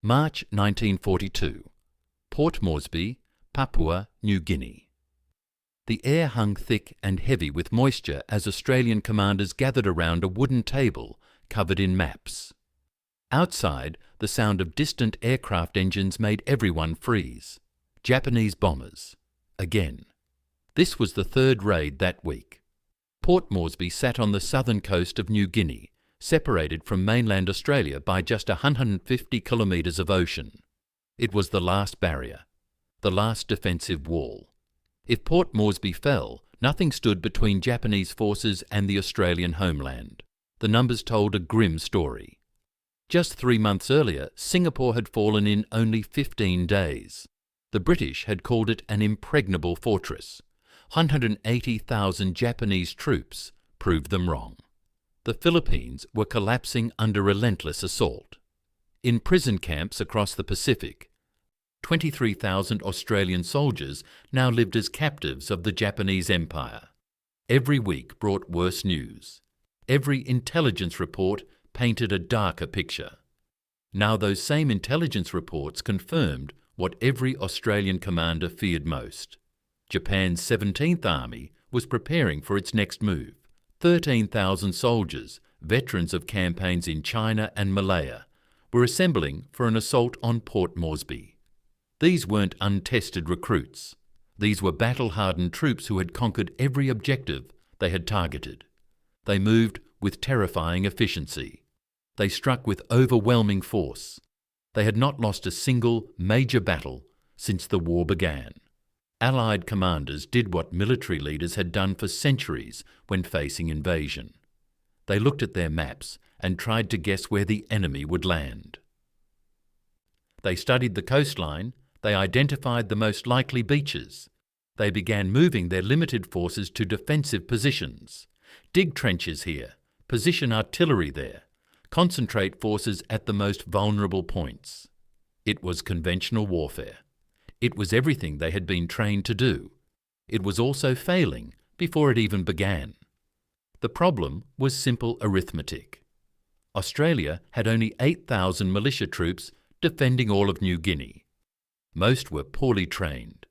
March 1942. Port Moresby, Papua New Guinea. The air hung thick and heavy with moisture as Australian commanders gathered around a wooden table covered in maps. Outside, the sound of distant aircraft engines made everyone freeze. Japanese bombers. Again. This was the third raid that week. Port Moresby sat on the southern coast of New Guinea, separated from mainland Australia by just 150 kilometres of ocean. It was the last barrier, the last defensive wall. If Port Moresby fell, nothing stood between Japanese forces and the Australian homeland. The numbers told a grim story. Just 3 months earlier, Singapore had fallen in only 15 days. The British had called it an impregnable fortress. 180,000 Japanese troops proved them wrong. The Philippines were collapsing under relentless assault. In prison camps across the Pacific, 23,000 Australian soldiers now lived as captives of the Japanese Empire. Every week brought worse news. Every intelligence report painted a darker picture. Now those same intelligence reports confirmed what every Australian commander feared most. Japan's 17th Army was preparing for its next move. 13,000 soldiers, veterans of campaigns in China and Malaya, were assembling for an assault on Port Moresby. These weren't untested recruits. These were battle-hardened troops who had conquered every objective they had targeted. They moved with terrifying efficiency. They struck with overwhelming force. They had not lost a single major battle since the war began. Allied commanders did what military leaders had done for centuries when facing invasion. They looked at their maps and tried to guess where the enemy would land. They studied the coastline. They identified the most likely beaches. They began moving their limited forces to defensive positions. Dig trenches here, position artillery there, concentrate forces at the most vulnerable points. It was conventional warfare. It was everything they had been trained to do. It was also failing before it even began. The problem was simple arithmetic. Australia had only 8,000 militia troops defending all of New Guinea. Most were poorly trained.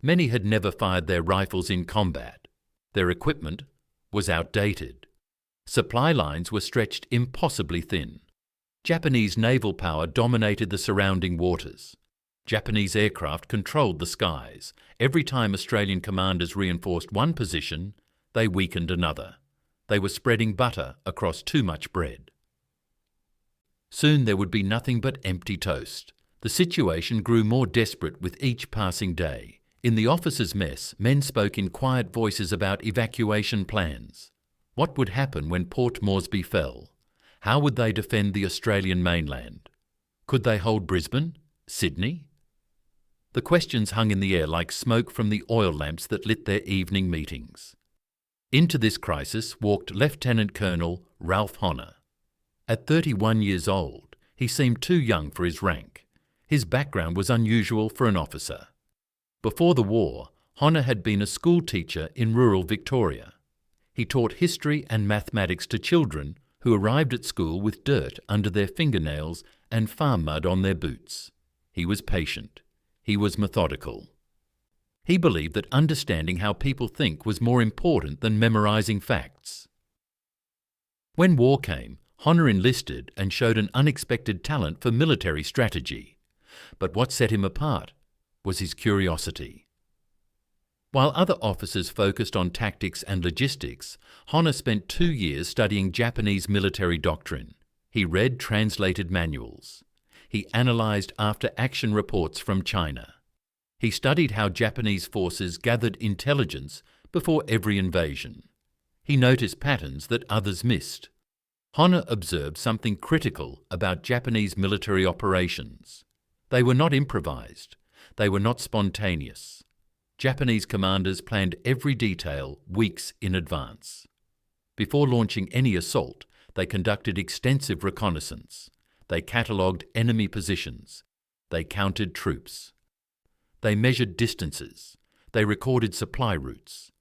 Many had never fired their rifles in combat. Their equipment was outdated. Supply lines were stretched impossibly thin. Japanese naval power dominated the surrounding waters. Japanese aircraft controlled the skies. Every time Australian commanders reinforced one position, they weakened another. They were spreading butter across too much bread. Soon there would be nothing but empty toast. The situation grew more desperate with each passing day. In the officers' mess, men spoke in quiet voices about evacuation plans. What would happen when Port Moresby fell? How would they defend the Australian mainland? Could they hold Brisbane? Sydney? The questions hung in the air like smoke from the oil lamps that lit their evening meetings. Into this crisis walked Lieutenant Colonel Ralph Honor. At 31 years old, he seemed too young for his rank. His background was unusual for an officer. Before the war, Honor had been a school teacher in rural Victoria. He taught history and mathematics to children who arrived at school with dirt under their fingernails and farm mud on their boots. He was patient. He was methodical. He believed that understanding how people think was more important than memorizing facts. When war came, Honor enlisted and showed an unexpected talent for military strategy. But what set him apart was his curiosity. While other officers focused on tactics and logistics, Honor spent 2 years studying Japanese military doctrine. He read translated manuals. He analysed after-action reports from China. He studied how Japanese forces gathered intelligence before every invasion. He noticed patterns that others missed. Honor observed something critical about Japanese military operations. They were not improvised. They were not spontaneous. Japanese commanders planned every detail weeks in advance. Before launching any assault, they conducted extensive reconnaissance. They catalogued enemy positions. They counted troops. They measured distances. They recorded supply routes.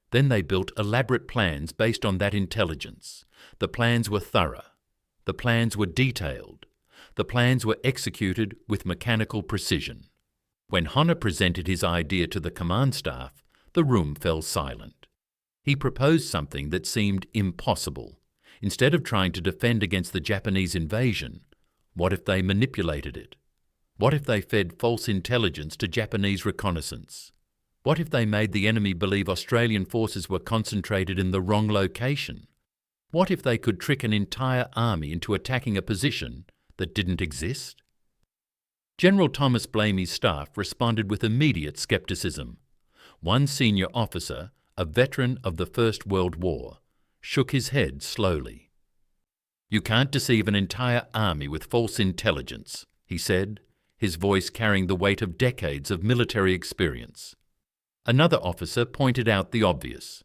Then they built elaborate plans based on that intelligence. The plans were thorough. The plans were detailed. The plans were executed with mechanical precision. When Honor presented his idea to the command staff, the room fell silent. He proposed something that seemed impossible. Instead of trying to defend against the Japanese invasion, what if they manipulated it? What if they fed false intelligence to Japanese reconnaissance? What if they made the enemy believe Australian forces were concentrated in the wrong location? What if they could trick an entire army into attacking a position that didn't exist? General Thomas Blamey's staff responded with immediate scepticism. One senior officer, a veteran of the First World War, shook his head slowly. "You can't deceive an entire army with false intelligence," he said, his voice carrying the weight of decades of military experience. Another officer pointed out the obvious.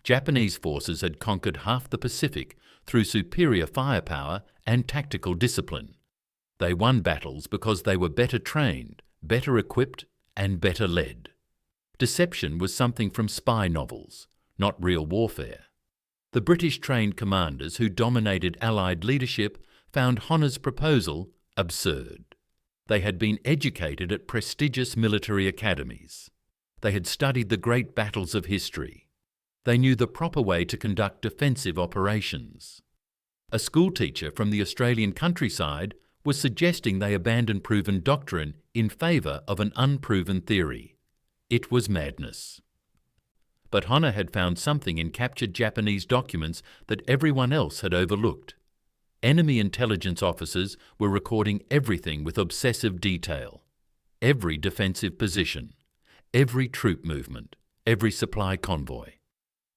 Japanese forces had conquered half the Pacific through superior firepower and tactical discipline. They won battles because they were better trained, better equipped, and better led. Deception was something from spy novels, not real warfare. The British-trained commanders who dominated Allied leadership found Honor's proposal absurd. They had been educated at prestigious military academies. They had studied the great battles of history. They knew the proper way to conduct defensive operations. A schoolteacher from the Australian countryside was suggesting they abandon proven doctrine in favour of an unproven theory. It was madness. But Honor had found something in captured Japanese documents that everyone else had overlooked. Enemy intelligence officers were recording everything with obsessive detail. Every defensive position, every troop movement, every supply convoy.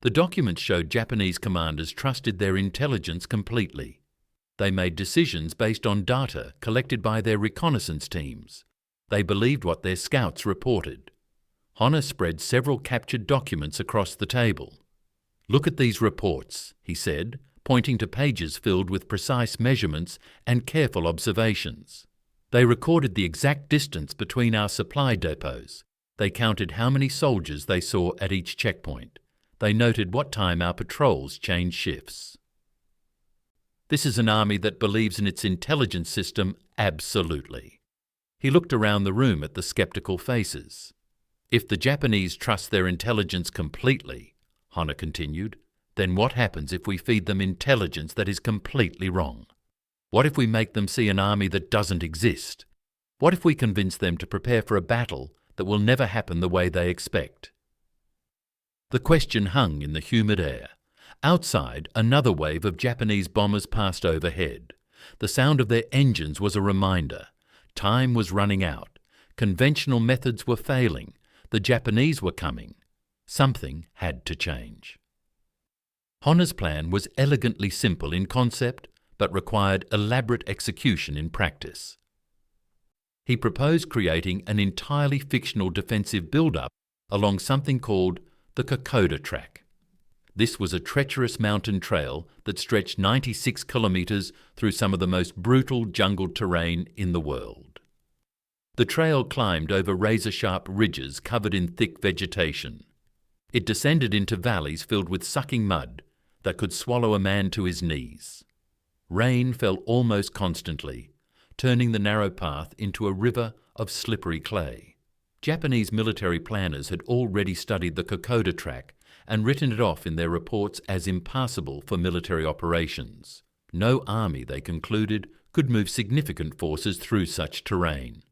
The documents showed Japanese commanders trusted their intelligence completely. They made decisions based on data collected by their reconnaissance teams. They believed what their scouts reported. Honor spread several captured documents across the table. "Look at these reports," he said, pointing to pages filled with precise measurements and careful observations. They recorded the exact distance between our supply depots. They counted how many soldiers they saw at each checkpoint. They noted what time our patrols changed shifts. This is an army that believes in its intelligence system absolutely. He looked around the room at the skeptical faces. "If the Japanese trust their intelligence completely," Honor continued, "then what happens if we feed them intelligence that is completely wrong? What if we make them see an army that doesn't exist? What if we convince them to prepare for a battle that will never happen the way they expect?" The question hung in the humid air. Outside, another wave of Japanese bombers passed overhead. The sound of their engines was a reminder. Time was running out. Conventional methods were failing. The Japanese were coming. Something had to change. Honor's plan was elegantly simple in concept, but required elaborate execution in practice. He proposed creating an entirely fictional defensive build-up along something called the Kokoda Track. This was a treacherous mountain trail that stretched 96 kilometres through some of the most brutal jungle terrain in the world. The trail climbed over razor-sharp ridges covered in thick vegetation. It descended into valleys filled with sucking mud that could swallow a man to his knees. Rain fell almost constantly, turning the narrow path into a river of slippery clay. Japanese military planners had already studied the Kokoda Track and written it off in their reports as impassable for military operations. No army, they concluded, could move significant forces through such terrain.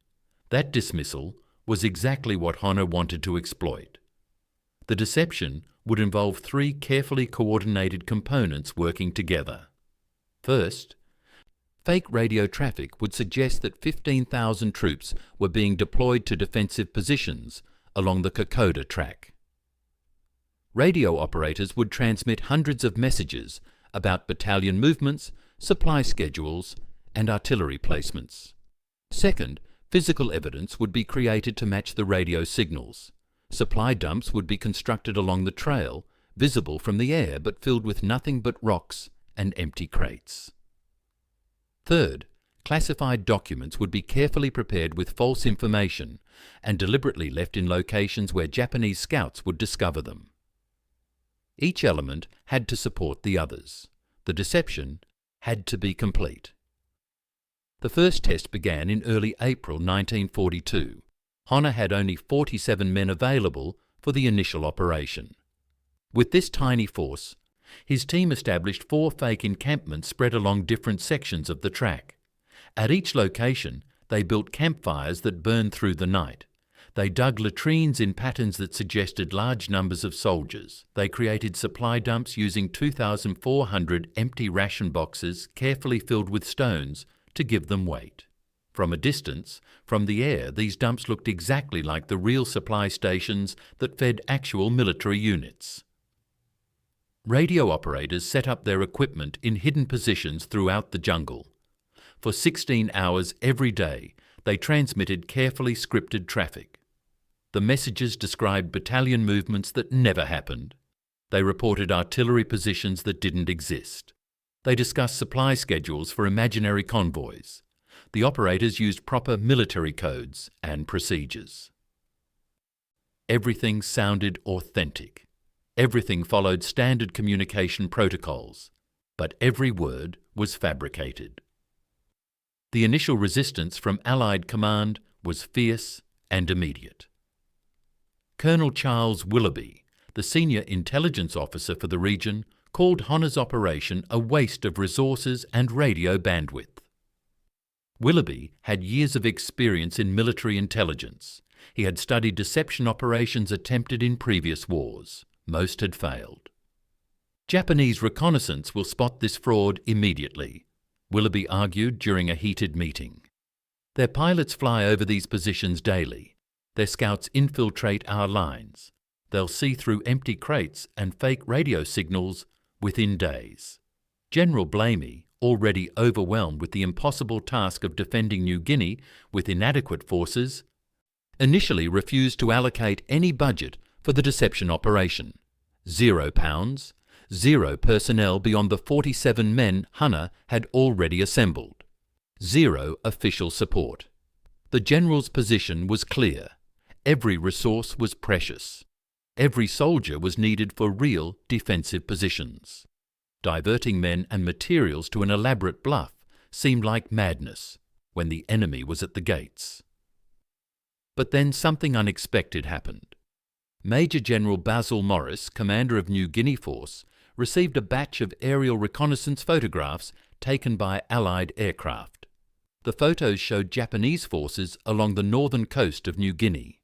That dismissal was exactly what Honor wanted to exploit. The deception would involve three carefully coordinated components working together. First, fake radio traffic would suggest that 15,000 troops were being deployed to defensive positions along the Kokoda Track. Radio operators would transmit hundreds of messages about battalion movements, supply schedules, and artillery placements. Second, physical evidence would be created to match the radio signals. Supply dumps would be constructed along the trail, visible from the air but filled with nothing but rocks and empty crates. Third, classified documents would be carefully prepared with false information and deliberately left in locations where Japanese scouts would discover them. Each element had to support the others. The deception had to be complete. The first test began in early April 1942. Honor had only 47 men available for the initial operation. With this tiny force, his team established 4 fake encampments spread along different sections of the track. At each location, they built campfires that burned through the night. They dug latrines in patterns that suggested large numbers of soldiers. They created supply dumps using 2,400 empty ration boxes carefully filled with stones to give them weight. From a distance, from the air, these dumps looked exactly like the real supply stations that fed actual military units. Radio operators set up their equipment in hidden positions throughout the jungle. For 16 hours every day, they transmitted carefully scripted traffic. The messages described battalion movements that never happened. They reported artillery positions that didn't exist. They discussed supply schedules for imaginary convoys. The operators used proper military codes and procedures. Everything sounded authentic. Everything followed standard communication protocols, but every word was fabricated. The initial resistance from Allied command was fierce and immediate. Colonel Charles Willoughby, the senior intelligence officer for the region, called Honor's operation a waste of resources and radio bandwidth. Willoughby had years of experience in military intelligence. He had studied deception operations attempted in previous wars. Most had failed. Japanese reconnaissance will spot this fraud immediately, Willoughby argued during a heated meeting. Their pilots fly over these positions daily. Their scouts infiltrate our lines. They'll see through empty crates and fake radio signals within days. General Blamey, already overwhelmed with the impossible task of defending New Guinea with inadequate forces, initially refused to allocate any budget for the deception operation. £0, 0 personnel beyond the 47 men Hunter had already assembled. 0 official support. The general's position was clear. Every resource was precious. Every soldier was needed for real defensive positions. Diverting men and materials to an elaborate bluff seemed like madness when the enemy was at the gates. But then something unexpected happened. Major General Basil Morris, commander of New Guinea Force, received a batch of aerial reconnaissance photographs taken by Allied aircraft. The photos showed Japanese forces along the northern coast of New Guinea.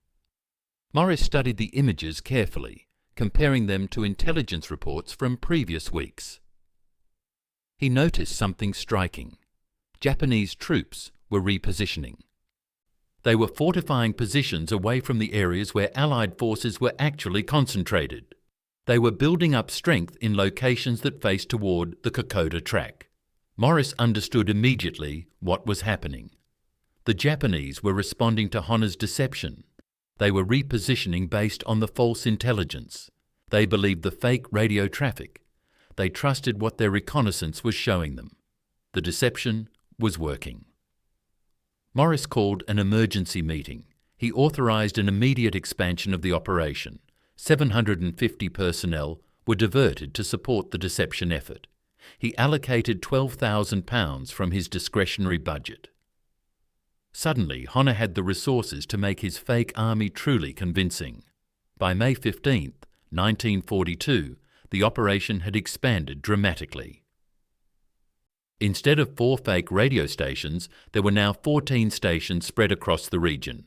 Morris studied the images carefully, comparing them to intelligence reports from previous weeks. He noticed something striking. Japanese troops were repositioning. They were fortifying positions away from the areas where Allied forces were actually concentrated. They were building up strength in locations that faced toward the Kokoda track. Morris understood immediately what was happening. The Japanese were responding to Honor's deception. They were repositioning based on the false intelligence. They believed the fake radio traffic. They trusted what their reconnaissance was showing them. The deception was working. Morris called an emergency meeting. He authorized an immediate expansion of the operation. 750 personnel were diverted to support the deception effort. He allocated £12,000 from his discretionary budget. Suddenly, Honor had the resources to make his fake army truly convincing. By May 15, 1942, the operation had expanded dramatically. Instead of 4 fake radio stations, there were now 14 stations spread across the region.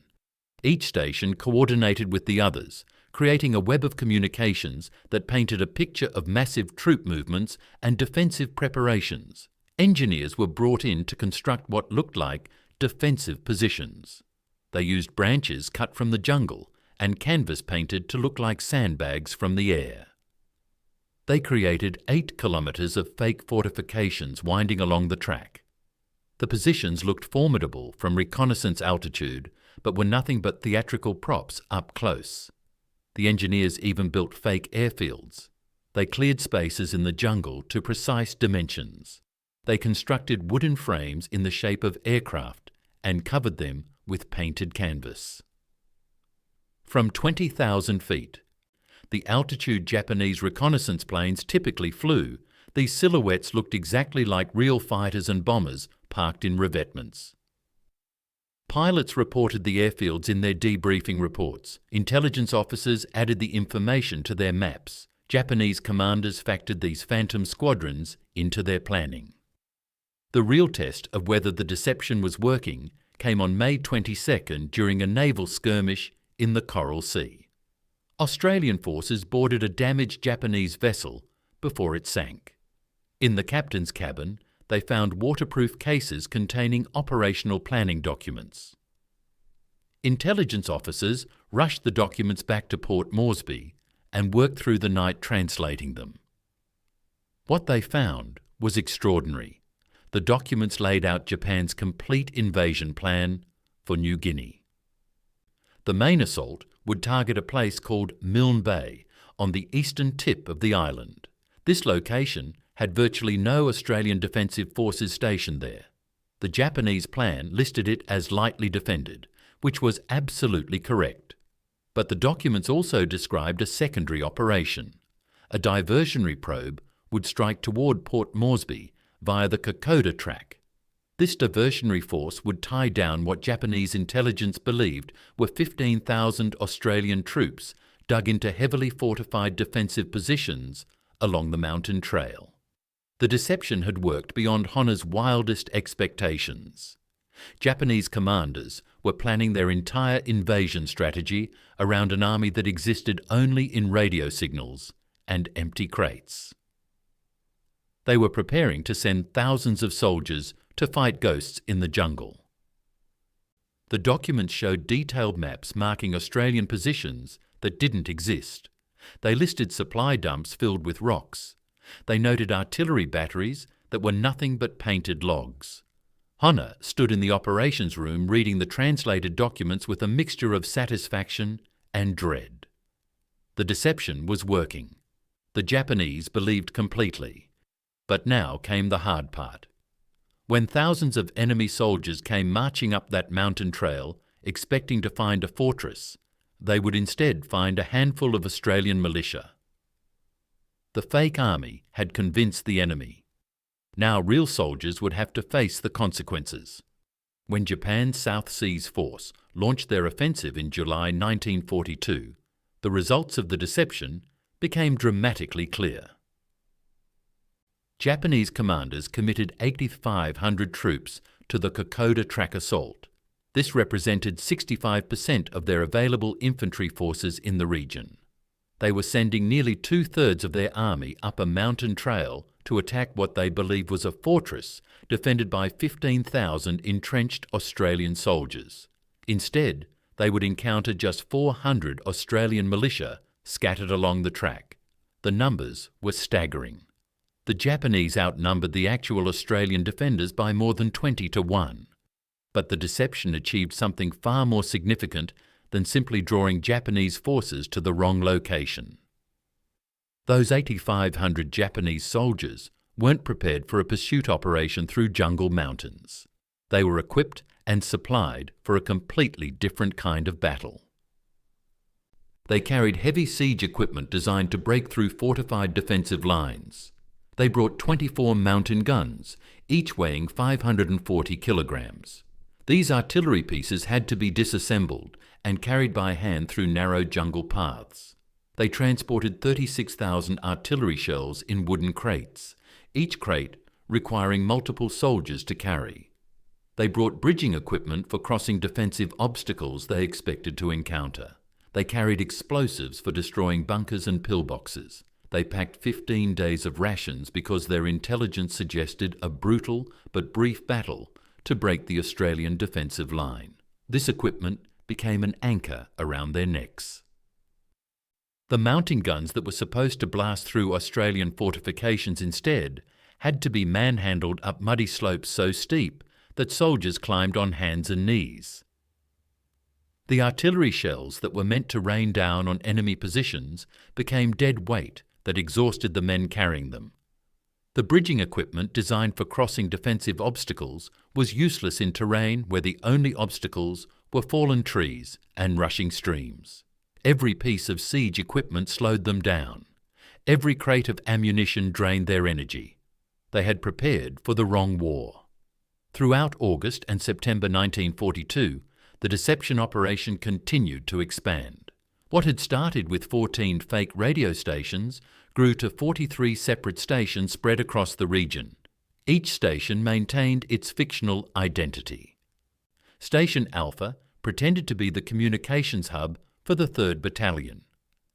Each station coordinated with the others, creating a web of communications that painted a picture of massive troop movements and defensive preparations. Engineers were brought in to construct what looked like defensive positions. They used branches cut from the jungle and canvas painted to look like sandbags from the air. They created 8 kilometres of fake fortifications winding along the track. The positions looked formidable from reconnaissance altitude, but were nothing but theatrical props up close. The engineers even built fake airfields. They cleared spaces in the jungle to precise dimensions. They constructed wooden frames in the shape of aircraft and covered them with painted canvas. From 20,000 feet, the altitude Japanese reconnaissance planes typically flew, these silhouettes looked exactly like real fighters and bombers parked in revetments. Pilots reported the airfields in their debriefing reports. Intelligence officers added the information to their maps. Japanese commanders factored these phantom squadrons into their planning. The real test of whether the deception was working came on May 22nd during a naval skirmish in the Coral Sea. Australian forces boarded a damaged Japanese vessel before it sank. In the captain's cabin, they found waterproof cases containing operational planning documents. Intelligence officers rushed the documents back to Port Moresby and worked through the night translating them. What they found was extraordinary. The documents laid out Japan's complete invasion plan for New Guinea. The main assault would target a place called Milne Bay on the eastern tip of the island. This location had virtually no Australian defensive forces stationed there. The Japanese plan listed it as lightly defended, which was absolutely correct. But the documents also described a secondary operation. A diversionary probe would strike toward Port Moresby via the Kokoda track. This diversionary force would tie down what Japanese intelligence believed were 15,000 Australian troops dug into heavily fortified defensive positions along the mountain trail. The deception had worked beyond Honnor's wildest expectations. Japanese commanders were planning their entire invasion strategy around an army that existed only in radio signals and empty crates. They were preparing to send thousands of soldiers to fight ghosts in the jungle. The documents showed detailed maps marking Australian positions that didn't exist. They listed supply dumps filled with rocks. They noted artillery batteries that were nothing but painted logs. Honor stood in the operations room reading the translated documents with a mixture of satisfaction and dread. The deception was working. The Japanese believed completely. But now came the hard part. When thousands of enemy soldiers came marching up that mountain trail, expecting to find a fortress, they would instead find a handful of Australian militia. The fake army had convinced the enemy. Now real soldiers would have to face the consequences. When Japan's South Seas Force launched their offensive in July 1942, the results of the deception became dramatically clear. Japanese commanders committed 8,500 troops to the Kokoda track assault. This represented 65% of their available infantry forces in the region. They were sending nearly two-thirds of their army up a mountain trail to attack what they believed was a fortress defended by 15,000 entrenched Australian soldiers. Instead, they would encounter just 400 Australian militia scattered along the track. The numbers were staggering. The Japanese outnumbered the actual Australian defenders by more than 20 to 1. But the deception achieved something far more significant than simply drawing Japanese forces to the wrong location. Those 8,500 Japanese soldiers weren't prepared for a pursuit operation through jungle mountains. They were equipped and supplied for a completely different kind of battle. They carried heavy siege equipment designed to break through fortified defensive lines. They brought 24 mountain guns, each weighing 540 kilograms. These artillery pieces had to be disassembled and carried by hand through narrow jungle paths. They transported 36,000 artillery shells in wooden crates, each crate requiring multiple soldiers to carry. They brought bridging equipment for crossing defensive obstacles they expected to encounter. They carried explosives for destroying bunkers and pillboxes. They packed 15 days of rations because their intelligence suggested a brutal but brief battle to break the Australian defensive line. This equipment became an anchor around their necks. The mountain guns that were supposed to blast through Australian fortifications instead had to be manhandled up muddy slopes so steep that soldiers climbed on hands and knees. The artillery shells that were meant to rain down on enemy positions became dead weight that exhausted the men carrying them. The bridging equipment designed for crossing defensive obstacles was useless in terrain where the only obstacles were fallen trees and rushing streams. Every piece of siege equipment slowed them down. Every crate of ammunition drained their energy. They had prepared for the wrong war. Throughout August and September 1942, the deception operation continued to expand. What had started with 14 fake radio stations grew to 43 separate stations spread across the region. Each station maintained its fictional identity. Station Alpha pretended to be the communications hub for the 3rd Battalion.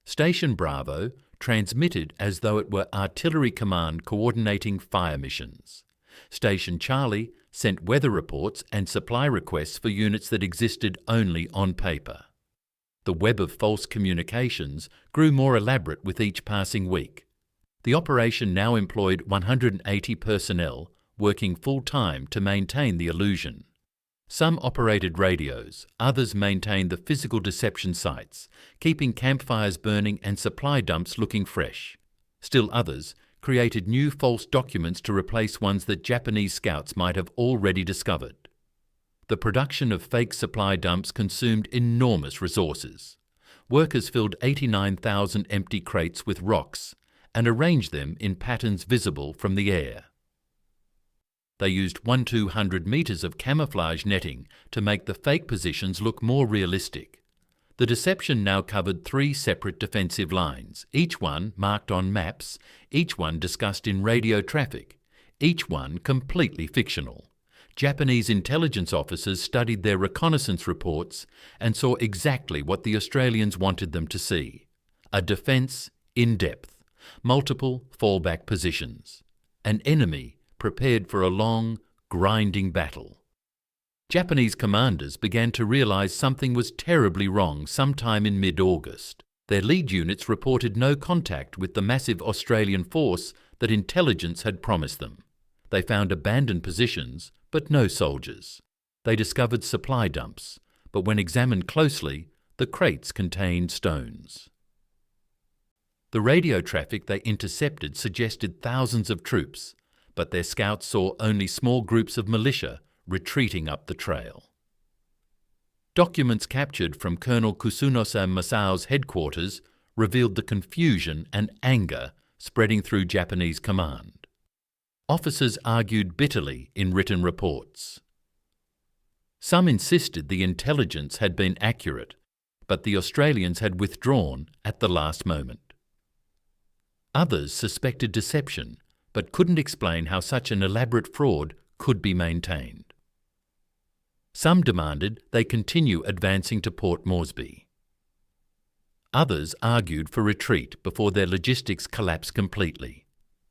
Station Bravo transmitted as though it were Artillery Command coordinating fire missions. Station Charlie sent weather reports and supply requests for units that existed only on paper. The web of false communications grew more elaborate with each passing week. The operation now employed 180 personnel working full-time to maintain the illusion. Some operated radios, others maintained the physical deception sites, keeping campfires burning and supply dumps looking fresh. Still others created new false documents to replace ones that Japanese scouts might have already discovered. The production of fake supply dumps consumed enormous resources. Workers filled 89,000 empty crates with rocks and arranged them in patterns visible from the air. They used 1-200 metres of camouflage netting to make the fake positions look more realistic. The deception now covered 3 separate defensive lines, each one marked on maps, each one discussed in radio traffic, each one completely fictional. Japanese intelligence officers studied their reconnaissance reports and saw exactly what the Australians wanted them to see: a defence in depth, multiple fallback positions, an enemy prepared for a long, grinding battle. Japanese commanders began to realise something was terribly wrong sometime in mid-August. Their lead units reported no contact with the massive Australian force that intelligence had promised them. They found abandoned positions, but no soldiers. They discovered supply dumps, but when examined closely, the crates contained stones. The radio traffic they intercepted suggested thousands of troops, but their scouts saw only small groups of militia retreating up the trail. Documents captured from Colonel Kusunosa Masao's headquarters revealed the confusion and anger spreading through Japanese command. Officers argued bitterly in written reports. Some insisted the intelligence had been accurate, but the Australians had withdrawn at the last moment. Others suspected deception, but couldn't explain how such an elaborate fraud could be maintained. Some demanded they continue advancing to Port Moresby. Others argued for retreat before their logistics collapsed completely.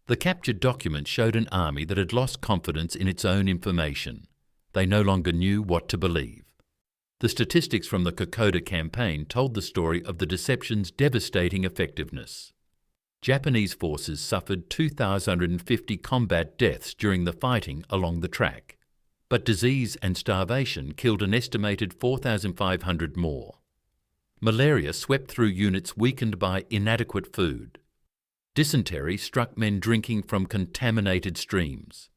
The captured documents showed an army that had lost confidence in its own information. They no longer knew what to believe. The statistics from the Kokoda campaign told the story of the deception's devastating effectiveness. Japanese forces suffered 2,050 combat deaths during the fighting along the track, but disease and starvation killed an estimated 4,500 more. Malaria swept through units weakened by inadequate food. Dysentery struck men drinking from contaminated streams.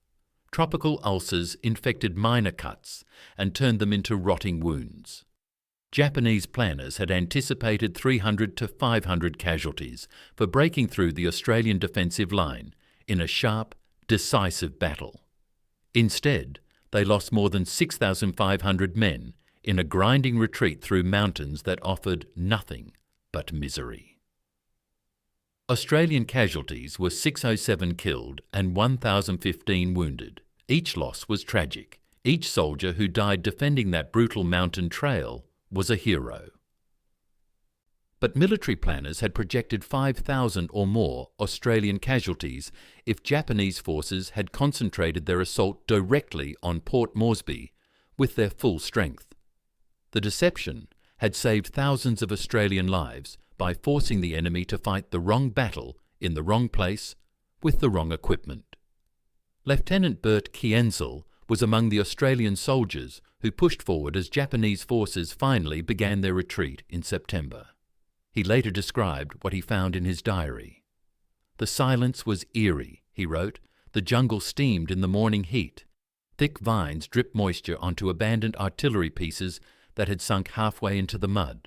Tropical ulcers infected minor cuts and turned them into rotting wounds. Japanese planners had anticipated 300 to 500 casualties for breaking through the Australian defensive line in a sharp, decisive battle. Instead, they lost more than 6,500 men in a grinding retreat through mountains that offered nothing but misery. Australian casualties were 607 killed and 1,015 wounded. Each loss was tragic. Each soldier who died defending that brutal mountain trail was a hero. But military planners had projected 5,000 or more Australian casualties if Japanese forces had concentrated their assault directly on Port Moresby with their full strength. The deception had saved thousands of Australian lives by forcing the enemy to fight the wrong battle in the wrong place with the wrong equipment. Lieutenant Bert Kienzl was among the Australian soldiers who pushed forward as Japanese forces finally began their retreat in September. He later described what he found in his diary. "The silence was eerie," he wrote. "The jungle steamed in the morning heat. Thick vines dripped moisture onto abandoned artillery pieces that had sunk halfway into the mud.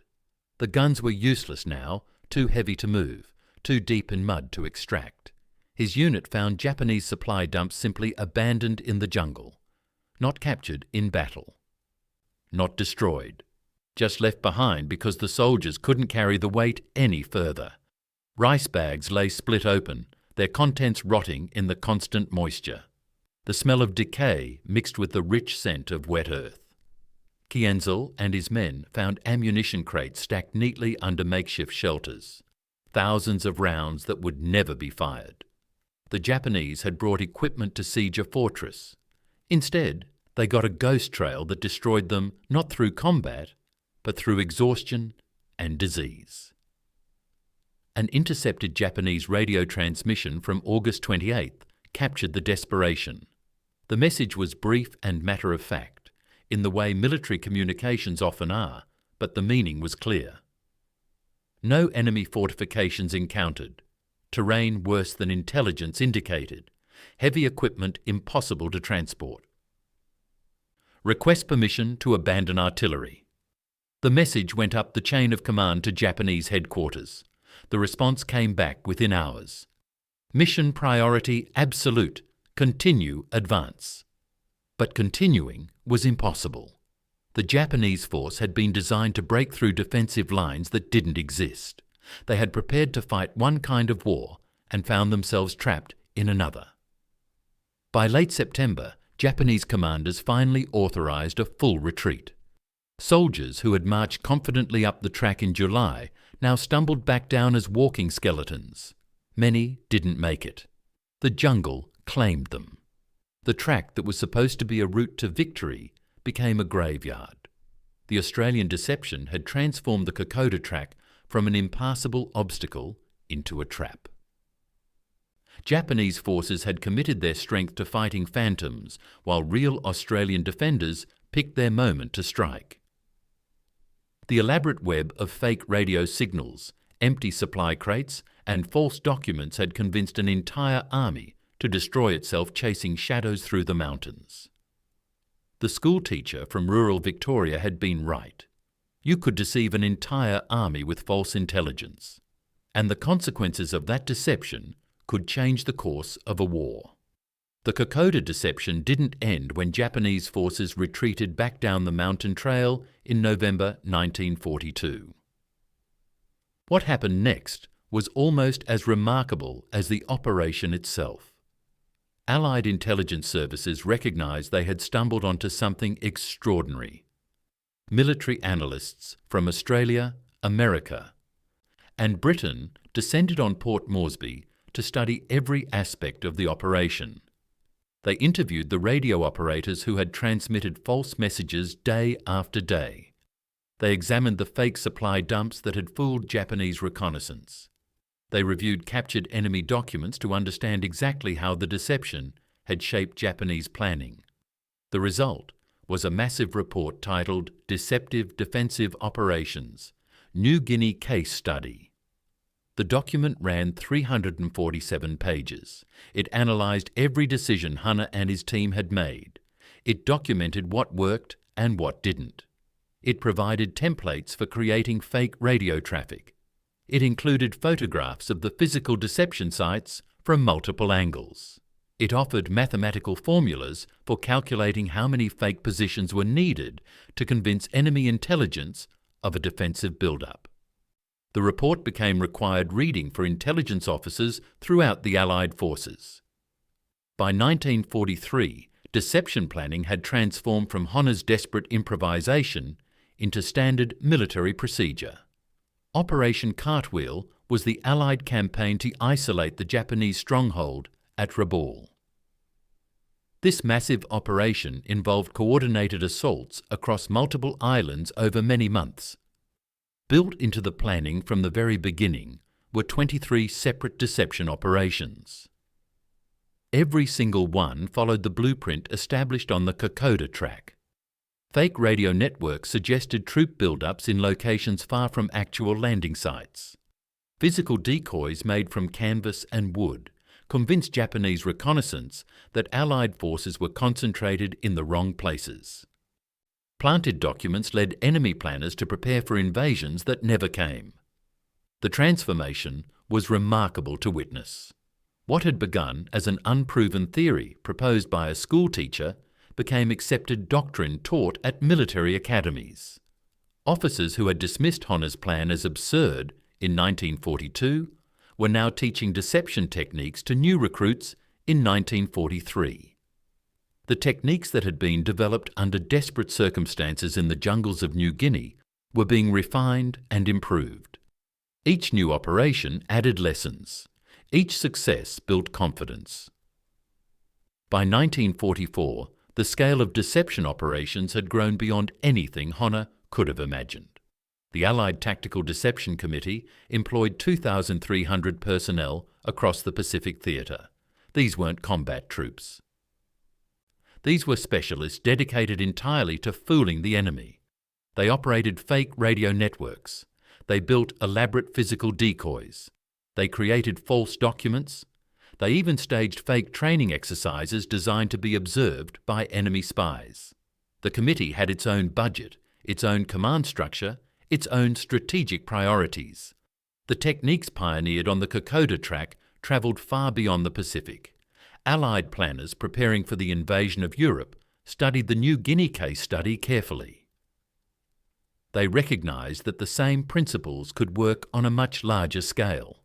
The guns were useless now, too heavy to move, too deep in mud to extract. His unit found Japanese supply dumps simply abandoned in the jungle. not captured in battle. Not destroyed, just left behind because the soldiers couldn't carry the weight any further. Rice bags lay split open, their contents rotting in the constant moisture. The smell of decay mixed with the rich scent of wet earth. Kienzl and his men found ammunition crates stacked neatly under makeshift shelters. Thousands of rounds that would never be fired. The Japanese had brought equipment to siege a fortress. Instead, they got a ghost trail that destroyed them not through combat, but through exhaustion and disease. An intercepted Japanese radio transmission from August 28th captured the desperation. The message was brief and matter-of-fact, in the way military communications often are, but the meaning was clear. No enemy fortifications encountered. Terrain worse than intelligence indicated. Heavy equipment impossible to transport. Request permission to abandon artillery. The message went up the chain of command to Japanese headquarters. The response came back within hours. Mission priority absolute. Continue advance. But continuing was impossible. The Japanese force had been designed to break through defensive lines that didn't exist. They had prepared to fight one kind of war and found themselves trapped in another. By late September, Japanese commanders finally authorized a full retreat. Soldiers who had marched confidently up the track in July now stumbled back down as walking skeletons. Many didn't make it. The jungle claimed them. The track that was supposed to be a route to victory became a graveyard. The Australian deception had transformed the Kokoda track from an impassable obstacle into a trap. Japanese forces had committed their strength to fighting phantoms, while real Australian defenders picked their moment to strike. The elaborate web of fake radio signals, empty supply crates, and false documents had convinced an entire army to destroy itself chasing shadows through the mountains. The schoolteacher from rural Victoria had been right. You could deceive an entire army with false intelligence, and the consequences of that deception could change the course of a war. The Kokoda deception didn't end when Japanese forces retreated back down the mountain trail in November 1942. What happened next was almost as remarkable as the operation itself. Allied intelligence services recognised they had stumbled onto something extraordinary. Military analysts from Australia, America, and Britain descended on Port Moresby to study every aspect of the operation. They interviewed the radio operators who had transmitted false messages day after day. They examined the fake supply dumps that had fooled Japanese reconnaissance. They reviewed captured enemy documents to understand exactly how the deception had shaped Japanese planning. The result was a massive report titled Deceptive Defensive Operations, New Guinea Case Study. The document ran 347 pages. It analysed every decision Hunter and his team had made. It documented what worked and what didn't. It provided templates for creating fake radio traffic. It included photographs of the physical deception sites from multiple angles. It offered mathematical formulas for calculating how many fake positions were needed to convince enemy intelligence of a defensive build-up. The report became required reading for intelligence officers throughout the Allied forces. By 1943, deception planning had transformed from Honner's desperate improvisation into standard military procedure. Operation Cartwheel was the Allied campaign to isolate the Japanese stronghold at Rabaul. This massive operation involved coordinated assaults across multiple islands over many months. Built into the planning from the very beginning were 23 separate deception operations. Every single one followed the blueprint established on the Kokoda track. Fake radio networks suggested troop build-ups in locations far from actual landing sites. Physical decoys made from canvas and wood convinced Japanese reconnaissance that Allied forces were concentrated in the wrong places. Planted documents led enemy planners to prepare for invasions that never came. The transformation was remarkable to witness. What had begun as an unproven theory proposed by a schoolteacher became accepted doctrine taught at military academies. Officers who had dismissed Honor's plan as absurd in 1942 were now teaching deception techniques to new recruits in 1943. The techniques that had been developed under desperate circumstances in the jungles of New Guinea were being refined and improved. Each new operation added lessons. Each success built confidence. By 1944, the scale of deception operations had grown beyond anything Honor could have imagined. The Allied Tactical Deception Committee employed 2,300 personnel across the Pacific Theatre. These weren't combat troops. These were specialists dedicated entirely to fooling the enemy. They operated fake radio networks. They built elaborate physical decoys. They created false documents. They even staged fake training exercises designed to be observed by enemy spies. The committee had its own budget, its own command structure, its own strategic priorities. The techniques pioneered on the Kokoda track travelled far beyond the Pacific. Allied planners preparing for the invasion of Europe studied the New Guinea case study carefully. They recognised that the same principles could work on a much larger scale.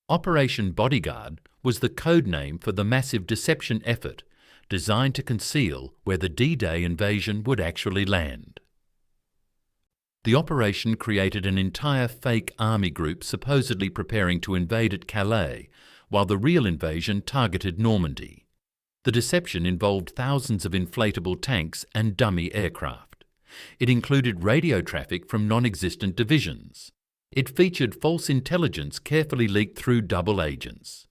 Operation Bodyguard was the code name for the massive deception effort designed to conceal where the D-Day invasion would actually land. The operation created an entire fake army group supposedly preparing to invade at Calais, while the real invasion targeted Normandy. The deception involved thousands of inflatable tanks and dummy aircraft. It included radio traffic from non-existent divisions. It featured false intelligence carefully leaked through double agents.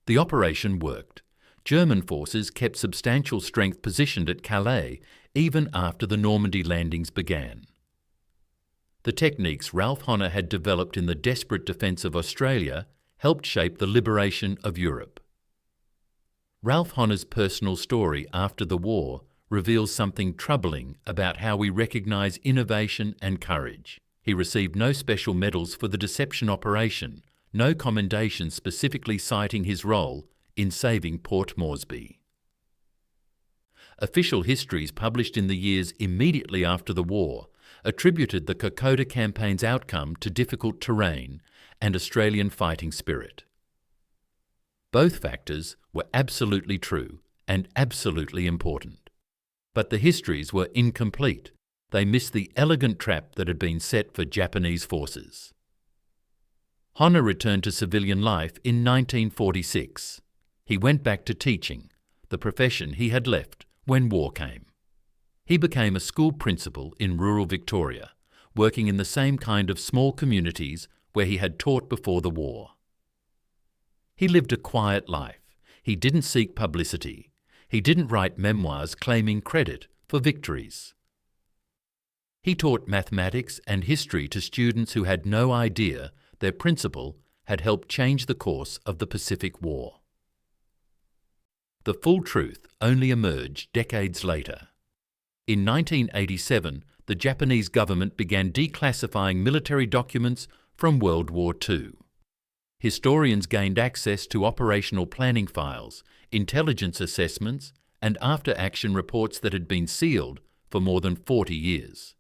The operation worked. German forces kept substantial strength positioned at Calais even after the Normandy landings began. The techniques Ralph Honor had developed in the desperate defence of Australia helped shape the liberation of Europe. Ralph Honor's personal story after the war reveals something troubling about how we recognise innovation and courage. He received no special medals for the deception operation, no commendation specifically citing his role in saving Port Moresby. Official histories published in the years immediately after the war attributed the Kokoda campaign's outcome to difficult terrain and Australian fighting spirit. Both factors were absolutely true and absolutely important. But the histories were incomplete. They missed the elegant trap that had been set for Japanese forces. Honor returned to civilian life in 1946. He went back to teaching, the profession he had left when war came. He became a school principal in rural Victoria, working in the same kind of small communities where he had taught before the war. He lived a quiet life. He didn't seek publicity. He didn't write memoirs claiming credit for victories. He taught mathematics and history to students who had no idea their principal had helped change the course of the Pacific War. The full truth only emerged decades later. In 1987, the Japanese government began declassifying military documents from World War II. Historians gained access to operational planning files, intelligence assessments, and after-action reports that had been sealed for more than 40 years.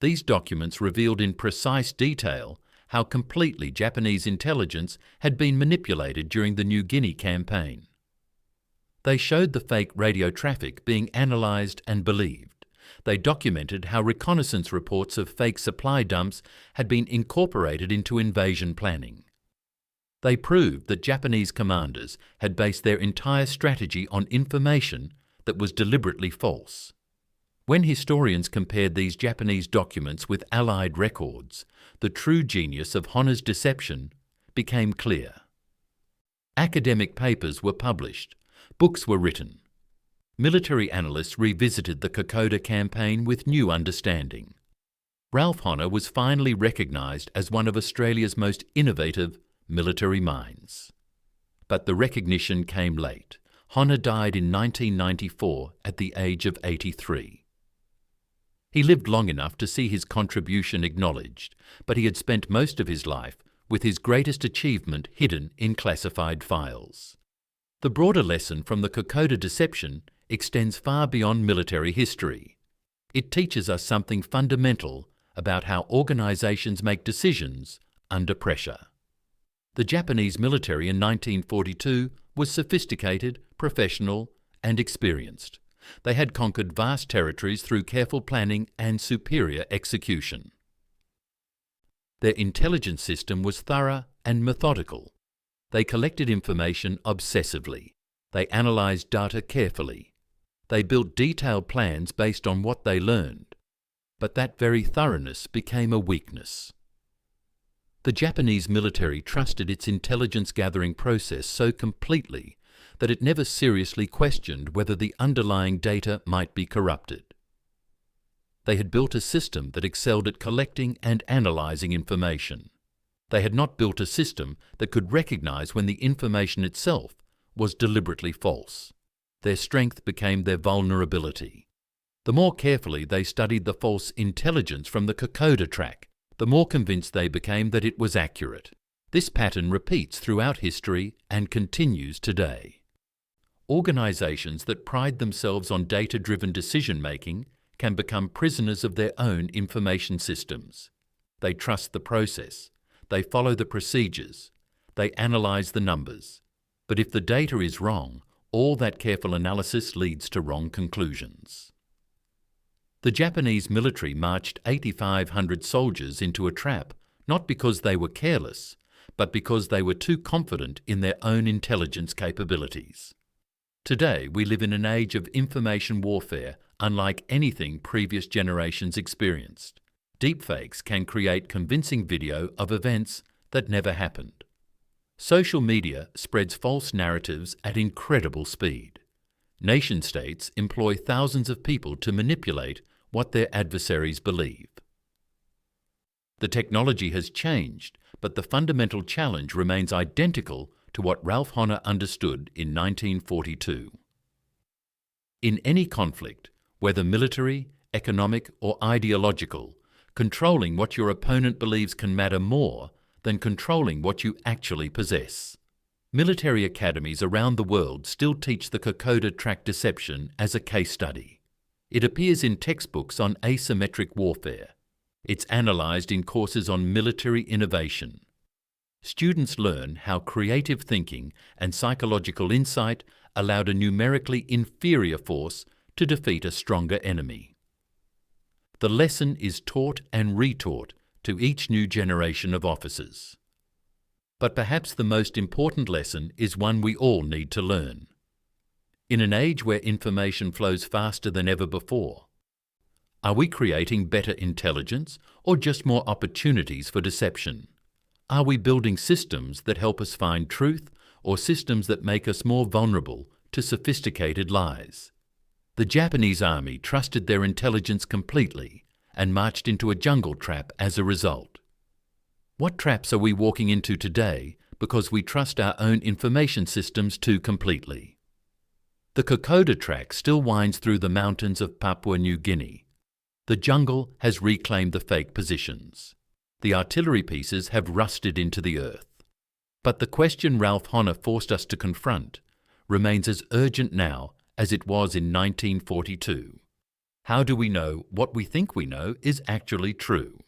These documents revealed in precise detail how completely Japanese intelligence had been manipulated during the New Guinea campaign. They showed the fake radio traffic being analysed and believed. They documented how reconnaissance reports of fake supply dumps had been incorporated into invasion planning. They proved that Japanese commanders had based their entire strategy on information that was deliberately false. When historians compared these Japanese documents with Allied records, the true genius of Honor's deception became clear. Academic papers were published. Books were written. Military analysts revisited the Kokoda campaign with new understanding. Ralph Honor was finally recognised as one of Australia's most innovative military minds. But the recognition came late. Honor died in 1994 at the age of 83. He lived long enough to see his contribution acknowledged, but he had spent most of his life with his greatest achievement hidden in classified files. The broader lesson from the Kokoda deception extends far beyond military history. It teaches us something fundamental about how organizations make decisions under pressure. The Japanese military in 1942 was sophisticated, professional, and experienced. They had conquered vast territories through careful planning and superior execution. Their intelligence system was thorough and methodical. They collected information obsessively. They analysed data carefully. They built detailed plans based on what they learned. But that very thoroughness became a weakness. The Japanese military trusted its intelligence-gathering process so completely that it never seriously questioned whether the underlying data might be corrupted. They had built a system that excelled at collecting and analysing information. They had not built a system that could recognise when the information itself was deliberately false. Their strength became their vulnerability. The more carefully they studied the false intelligence from the Kokoda track, the more convinced they became that it was accurate. This pattern repeats throughout history and continues today. Organisations that pride themselves on data-driven decision-making can become prisoners of their own information systems. They trust the process. They follow the procedures. They analyse the numbers. But if the data is wrong, all that careful analysis leads to wrong conclusions. The Japanese military marched 8,500 soldiers into a trap, not because they were careless, but because they were too confident in their own intelligence capabilities. Today, we live in an age of information warfare unlike anything previous generations experienced. Deepfakes can create convincing video of events that never happened. Social media spreads false narratives at incredible speed. Nation-states employ thousands of people to manipulate what their adversaries believe. The technology has changed, but the fundamental challenge remains identical to what Ralph Honor understood in 1942. In any conflict, whether military, economic, or ideological, controlling what your opponent believes can matter more than controlling what you actually possess. Military academies around the world still teach the Kokoda track deception as a case study. It appears in textbooks on asymmetric warfare. It's analysed in courses on military innovation. Students learn how creative thinking and psychological insight allowed a numerically inferior force to defeat a stronger enemy. The lesson is taught and retaught to each new generation of officers. But perhaps the most important lesson is one we all need to learn. In an age where information flows faster than ever before, are we creating better intelligence or just more opportunities for deception? Are we building systems that help us find truth or systems that make us more vulnerable to sophisticated lies? The Japanese army trusted their intelligence completely and marched into a jungle trap as a result. What traps are we walking into today because we trust our own information systems too completely? The Kokoda track still winds through the mountains of Papua New Guinea. The jungle has reclaimed the fake positions. The artillery pieces have rusted into the earth. But the question Ralph Honor forced us to confront remains as urgent now as it was in 1942. How do we know what we think we know is actually true?